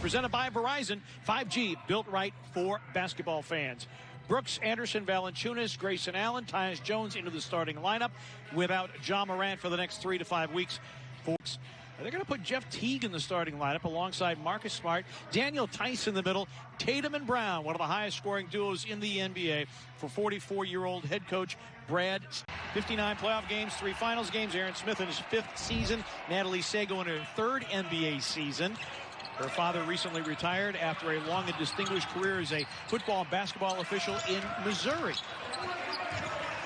presented by Verizon. 5G, built right for basketball fans. Brooks, Anderson, Valanciunas, Grayson Allen, Tyus Jones into the starting lineup without Ja Morant for the next 3 to 5 weeks. They're going to put Jeff Teague in the starting lineup alongside Marcus Smart, Daniel Tice in the middle, Tatum and Brown, one of the highest scoring duos in the NBA for 44-year-old head coach Brad. 59 playoff games, 3 finals games. Aaron Smith in his 5th season. Natalie Sago in her 3rd NBA season. Her father recently retired after a long and distinguished career as a football and basketball official in Missouri.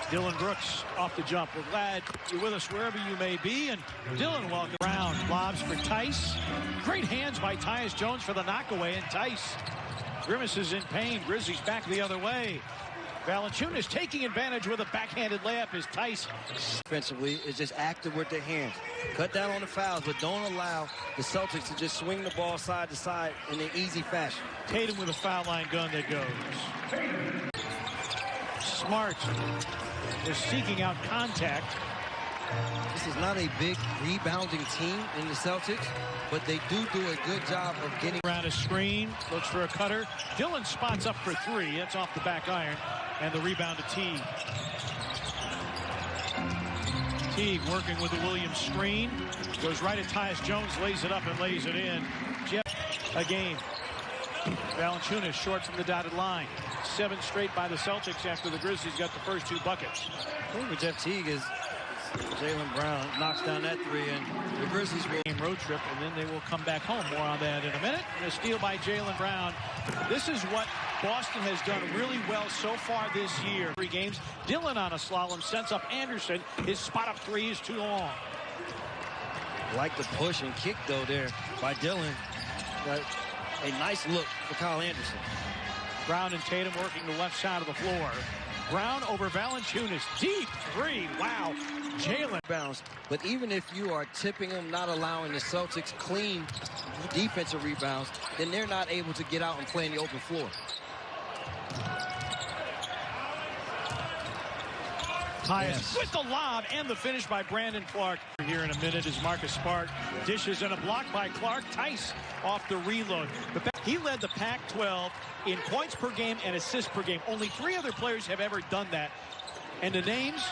Dylan Brooks off the jump. We're glad you're with us wherever you may be. And Dylan, welcome around. Lobs for Tice. Great hands by Tyus Jones for the knockaway. And Tice grimaces in pain. Grizzlies back the other way. Valanciunas taking advantage with a backhanded layup as Tice. Defensively is just active with their hands. Cut down on the fouls, but don't allow the Celtics to just swing the ball side to side in an easy fashion. Tatum with a foul line gun that goes. Smart is seeking out contact. This is not a big rebounding team in the Celtics, but they do a good job of getting around a screen. Looks for a cutter. Dylan spots up for 3. It's off the back iron. And the rebound to Teague. Teague working with the Williams screen. Goes right at Tyus Jones, lays it up and lays it in. Jeff, a game. Valanciunas short from the dotted line. 7 straight by the Celtics after the Grizzlies got the first 2 buckets. I think with Jeff Teague is Jaylen Brown knocks down that 3, and the Grizzlies will road trip, and then they will come back home. More on that in a minute. And a steal by Jaylen Brown. This is what Boston has done really well so far this year. 3 games. Dylan on a slalom sends up Anderson. His spot up 3 is too long. Like the push and kick though there by Dylan. But a nice look for Kyle Anderson. Brown and Tatum working the left side of the floor. Brown over Valanciunas. Deep 3. Wow. Jaylen bounce. But even if you are tipping them, not allowing the Celtics clean defensive rebounds, then they're not able to get out and play in the open floor. Tyus with the lob and the finish by Brandon Clark. Here in a minute is Marcus Smart. Dishes and a block by Clark. Tice off the reload. He led the Pac-12 in points per game and assists per game. Only 3 other players have ever done that. And the names,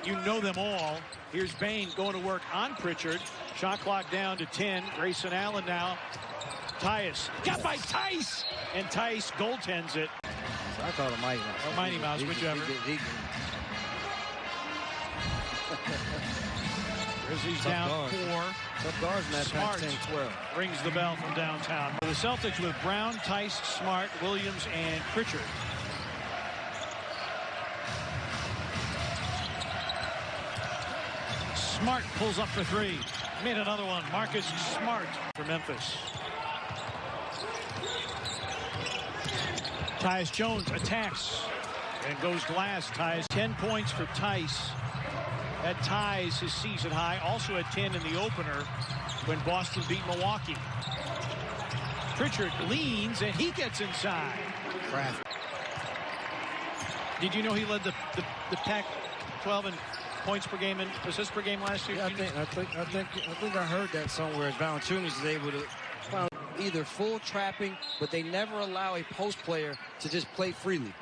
you know them all. Here's Bane going to work on Pritchard. Shot clock down to 10. Grayson Allen now. Tyus got by Tice. And Tice goaltends it. So I call it Mighty Mouse. Or Mighty Mouse, whichever. Grizzlies down 4. Tough guards in that Smart 10-12. rings the bell from downtown. The Celtics with Brown, Tice, Smart, Williams, and Pritchard. Smart pulls up for 3. Made another one. Marcus Smart for Memphis. Tyus Jones attacks and goes glass. Tyus 10 points for Tice. That ties his season high. Also at 10 in the opener when Boston beat Milwaukee. Pritchard leans and he gets inside. Craft. Did you know he led the Pac-12 in points per game and assists per game last year? Yeah, I think I heard that somewhere. Valanciunas is able to find either full trapping, but they never allow a post player to just play freely.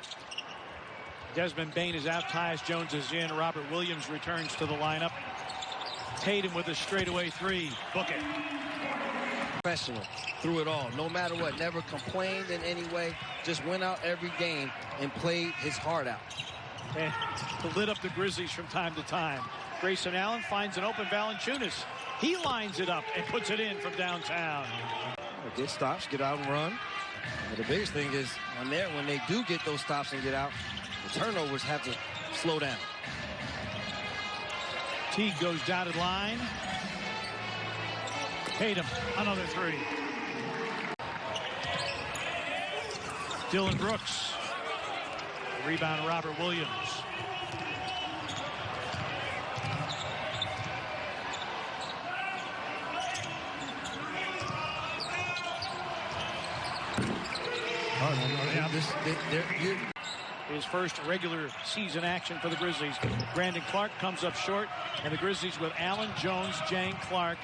Desmond Bane is out. Tyus Jones is in. Robert Williams returns to the lineup. Tatum with a straightaway 3. Book it. Professional through it all. No matter what. Never complained in any way. Just went out every game and played his heart out. And lit up the Grizzlies from time to time. Grayson Allen finds an open Valanciunas. He lines it up and puts it in from downtown. Get stops, get out and run. But the biggest thing is when they do get those stops and get out, the turnovers have to slow down. Teague goes dotted line. Haiden, another 3. Dylan Brooks. Rebound, Robert Williams. His first regular season action for the Grizzlies. Brandon Clark comes up short, and the Grizzlies with Allen, Jones, Jang, Clark,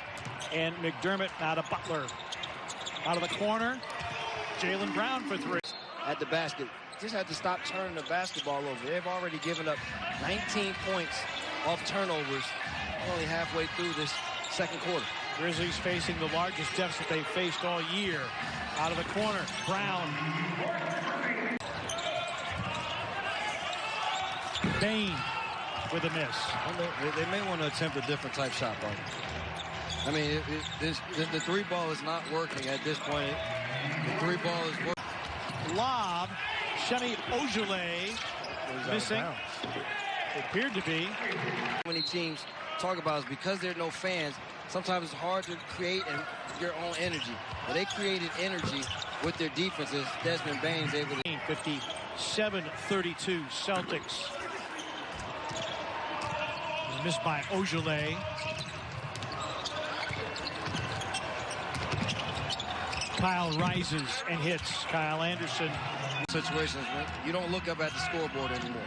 and McDermott out of Butler. Out of the corner, Jaylen Brown for three. At the basket. Just had to stop turning the basketball over. They've already given up 19 points off turnovers only halfway through this second quarter. Grizzlies facing the largest deficit they've faced all year. Out of the corner, Brown. Bain with a miss. They may want to attempt a different type shot, buddy. I mean, the three ball is not working at this point. The three ball is working. Lob, Shemi Ojale missing. It appeared to be. Many teams talk about is because there are no fans, sometimes it's hard to create your own energy. But they created energy with their defenses. Desmond Bain's able to. 57-32 Celtics. Missed by Ojale. Kyle rises and hits Kyle Anderson. Situations, you don't look up at the scoreboard anymore.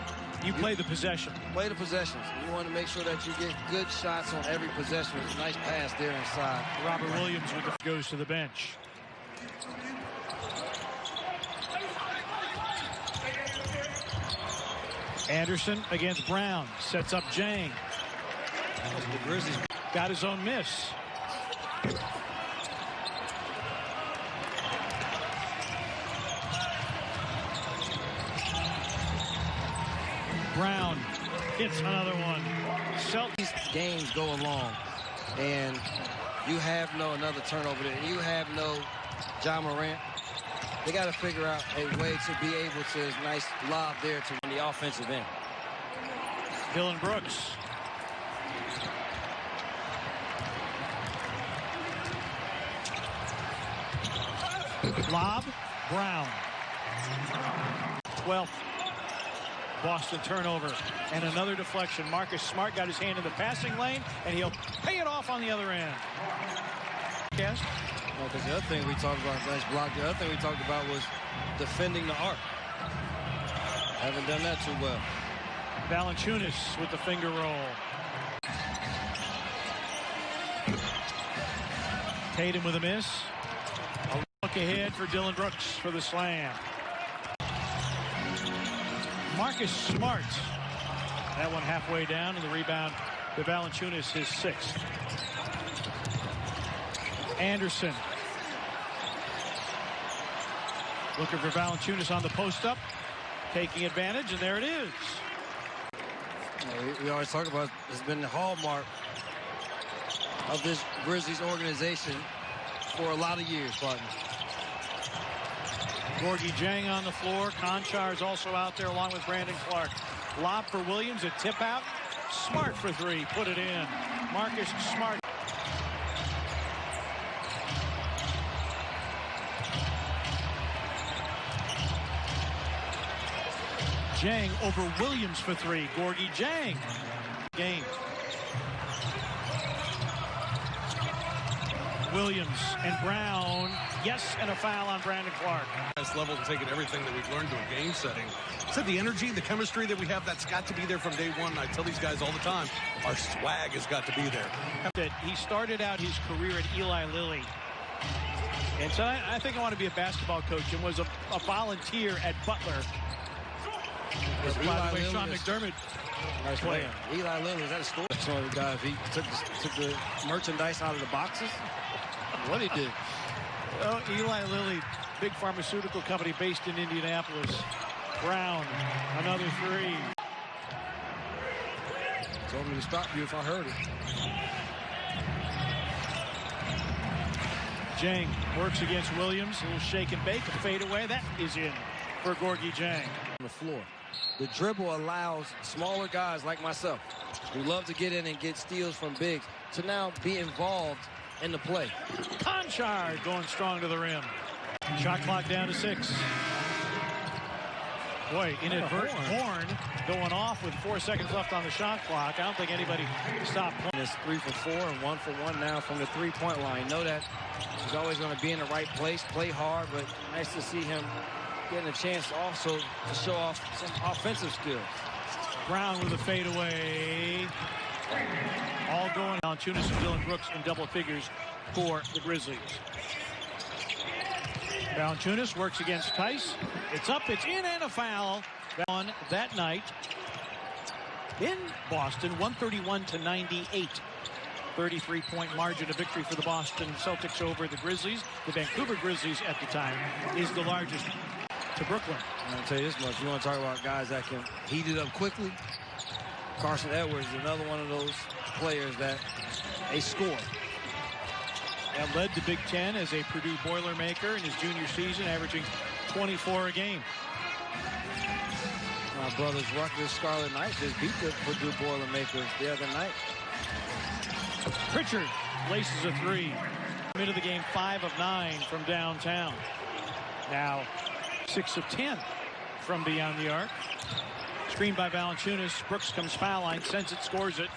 You play the possession. Play the possessions. You want to make sure that you get good shots on every possession. Nice pass there inside. Robert Williams goes to the bench. Anderson against Brown. Sets up Jang. The Grizzlies got his own miss. Brown hits another one. Celtics games go along, and you have another turnover there, and you have no Ja Morant. They got to figure out a way to be able to nice lob there to win the offensive end. Dillon Brooks. Lob, Brown. 12th Boston turnover and another deflection. Marcus Smart got his hand in the passing lane, and he'll pay it off on the other end. Yes. Well, because the other thing we talked about, nice block. The other thing we talked about was defending the arc. Haven't done that too well. Valanciunas with the finger roll. Haiden with a miss. A look ahead for Dillon Brooks for the slam. Marcus Smart. That one halfway down, and the rebound to Valanciunas, his sixth. Anderson. Looking for Valanciunas on the post-up. Taking advantage, and there it is. We always talk about it's been the hallmark of this Grizzlies organization for a lot of years, partner. Gorgie Jang on the floor. Conchar is also out there along with Brandon Clark. Lob for Williams, a tip out. Smart for three, put it in. Marcus Smart. Jang over Williams for three. Gorgie Jang. Game. Williams and Brown. Yes, and a foul on Brandon Clark. Level and taking everything that we've learned to a game setting. Said the energy, the chemistry that we have, that's got to be there from day one. I tell these guys all the time, our swag has got to be there. He started out his career at Eli Lilly. And so I think I want to be a basketball coach, and was a volunteer at Butler. By the way, Sean McDermott. Nice player. Eli Lilly, is that a story? That's one of the guys. He took the merchandise out of the boxes. What he did. Oh, Eli Lilly, big pharmaceutical company based in Indianapolis. Brown, another three. Told me to stop you if I heard it. Jang works against Williams. A little shake and bake, a fade away. That is in for Gorgie Jang. On the floor. The dribble allows smaller guys like myself, who love to get in and get steals from bigs, to now be involved in the play. Conchar going strong to the rim. Shot clock down to 6. Boy, inadvertent horn going off with 4 seconds left on the shot clock. I don't think anybody stopped playing. It's 3 for 4 and 1 for 1 now from the three-point line. Know that he's always going to be in the right place, play hard, but nice to see him getting a chance also to show off some offensive skills. Brown with a fadeaway. All going on. Valanciunas and Dillon Brooks in double figures for the Grizzlies. Valanciunas works against Tice. It's up, it's in, and a foul on that night in Boston, 131-98. 33-point margin of victory for the Boston Celtics over the Grizzlies. The Vancouver Grizzlies at the time is the largest to Brooklyn. I'll tell you this much. You want to talk about guys that can heat it up quickly? Carson Edwards is another one of those players that they score. And led the Big Ten as a Purdue Boilermaker in his junior season, averaging 24 a game. My brother's Rutgers Scarlet Knights just beat the Purdue Boilermakers the other night. Pritchard laces a three. Into the game, 5 of 9 from downtown. Now 6 of 10 from beyond the arc. Screened by Valanciunas. Brooks comes foul line, sends it, scores it.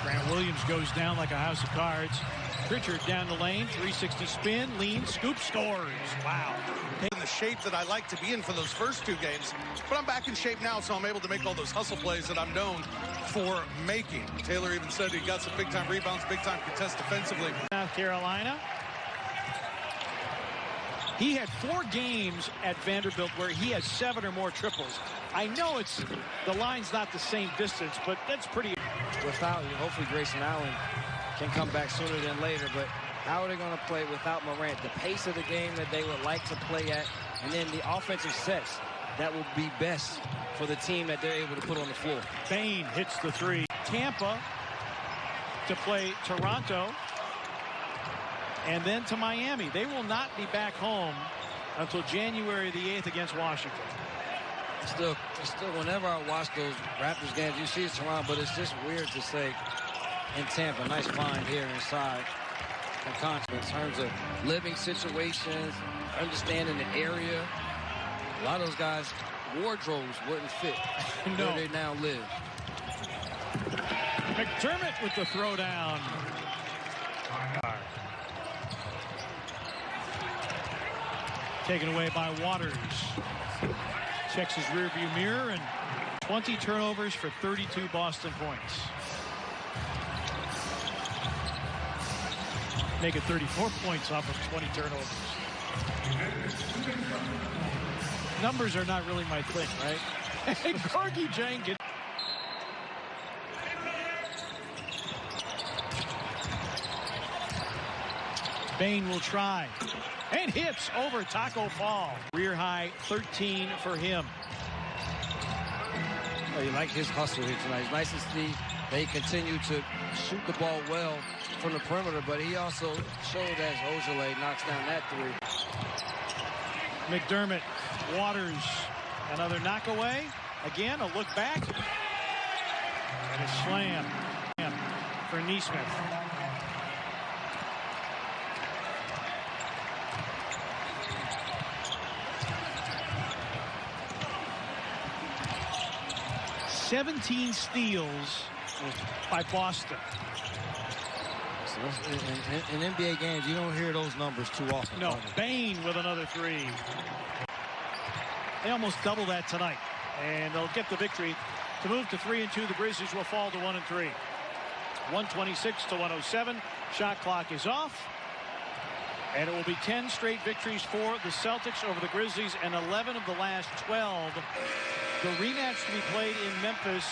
Grant Williams goes down like a house of cards. Pritchard down the lane, 360 spin, lean, scoop, scores. Wow. In the shape that I like to be in for those first 2 games, but I'm back in shape now, so I'm able to make all those hustle plays that I'm known for making. Taylor even said he got some big-time rebounds, big-time contests defensively. South Carolina. He had 4 games at Vanderbilt where he has 7 or more triples. I know the line's not the same distance, but that's pretty. Without, hopefully Grayson Allen can come back sooner than later, but how are they going to play without Morant? The pace of the game that they would like to play at, and then the offensive sets that will be best for the team that they're able to put on the floor. Bain hits the 3. Tampa to play Toronto, and then to Miami. They will not be back home until January the 8th against Washington. Still, whenever I watch those Raptors games, you see it's Toronto, but it's just weird to say in Tampa. Nice find here inside. In terms of living situations, understanding the area. A lot of those guys, wardrobes wouldn't fit where they now live. McDermott with the throwdown. Taken away by Waters. Checks his rearview mirror, and 20 turnovers for 32 Boston points. Make it 34 points off of 20 turnovers. Numbers are not really my thing, right? And Gorgie Jenkins. Bain will try. And hits over Taco Fall. Career high 13 for him. Oh, you like his hustle here tonight. It's nice to see they continue to shoot the ball well from the perimeter, but he also showed as Ojale knocks down that 3. McDermott, Waters, another knockaway. Again, a look back. And a slam for Nesmith. $17 steals by Boston. So in NBA games, you don't hear those numbers too often. No, Bain with another 3. They almost double that tonight, and they'll get the victory. To move to 3-2, the Grizzlies will fall to 1-3. 126-107. Shot clock is off. And it will be 10 straight victories for the Celtics over the Grizzlies and 11 of the last 12. The rematch to be played in Memphis